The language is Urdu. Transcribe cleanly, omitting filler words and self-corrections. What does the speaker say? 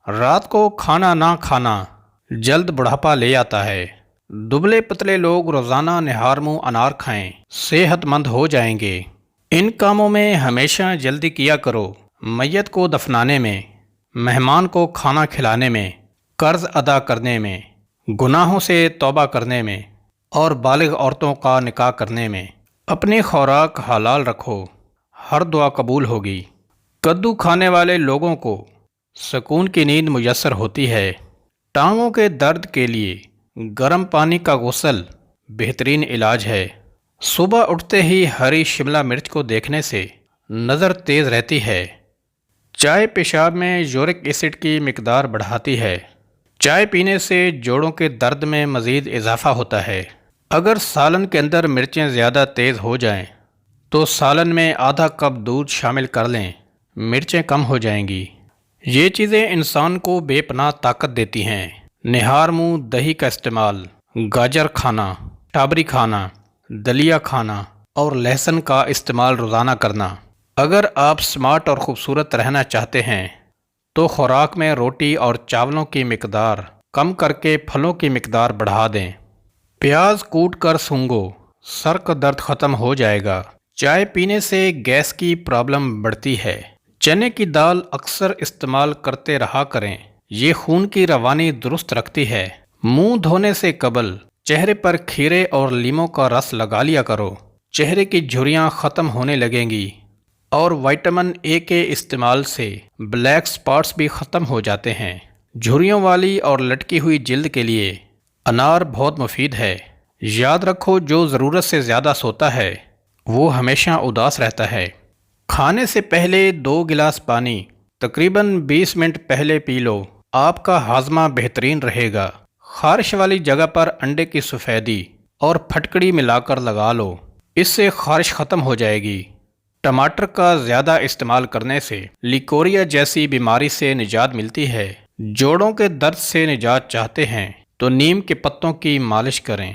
رات کو کھانا نہ کھانا جلد بڑھاپا لے آتا ہے۔ دبلے پتلے لوگ روزانہ نہار منہ انار کھائیں، صحت مند ہو جائیں گے۔ ان کاموں میں ہمیشہ جلدی کیا کرو، میت کو دفنانے میں، مہمان کو کھانا کھلانے میں، قرض ادا کرنے میں، گناہوں سے توبہ کرنے میں اور بالغ عورتوں کا نکاح کرنے میں۔ اپنی خوراک حلال رکھو، ہر دعا قبول ہوگی۔ کدو کھانے والے لوگوں کو سکون کی نیند میسر ہوتی ہے۔ ٹانگوں کے درد کے لیے گرم پانی کا غسل بہترین علاج ہے۔ صبح اٹھتے ہی ہری شملہ مرچ کو دیکھنے سے نظر تیز رہتی ہے۔ چائے پیشاب میں یورک ایسڈ کی مقدار بڑھاتی ہے۔ چائے پینے سے جوڑوں کے درد میں مزید اضافہ ہوتا ہے۔ اگر سالن کے اندر مرچیں زیادہ تیز ہو جائیں تو سالن میں آدھا کپ دودھ شامل کر لیں، مرچیں کم ہو جائیں گی۔ یہ چیزیں انسان کو بے پناہ طاقت دیتی ہیں۔ نہار منہ دہی کا استعمال، گاجر کھانا، ٹابری کھانا، دلیا کھانا اور لہسن کا استعمال روزانہ کرنا۔ اگر آپ سمارٹ اور خوبصورت رہنا چاہتے ہیں تو خوراک میں روٹی اور چاولوں کی مقدار کم کر کے پھلوں کی مقدار بڑھا دیں۔ پیاز کوٹ کر سونگھو، سر کا درد ختم ہو جائے گا۔ چائے پینے سے گیس کی پرابلم بڑھتی ہے۔ چنے کی دال اکثر استعمال کرتے رہا کریں، یہ خون کی روانی درست رکھتی ہے۔ منہ دھونے سے قبل چہرے پر کھیرے اور لیموں کا رس لگا لیا کرو، چہرے کی جھریاں ختم ہونے لگیں گی اور وٹامن اے کے استعمال سے بلیک سپاٹس بھی ختم ہو جاتے ہیں۔ جھریوں والی اور لٹکی ہوئی جلد کے لیے انار بہت مفید ہے۔ یاد رکھو، جو ضرورت سے زیادہ سوتا ہے وہ ہمیشہ اداس رہتا ہے۔ کھانے سے پہلے 2 گلاس پانی تقریباً 20 منٹ پہلے پی لو، آپ کا ہاضمہ بہترین رہے گا۔ خارش والی جگہ پر انڈے کی سفیدی اور پھٹکڑی ملا کر لگا لو، اس سے خارش ختم ہو جائے گی۔ ٹماٹر کا زیادہ استعمال کرنے سے لیکوریا جیسی بیماری سے نجات ملتی ہے۔ جوڑوں کے درد سے نجات چاہتے ہیں تو نیم کے پتوں کی مالش کریں۔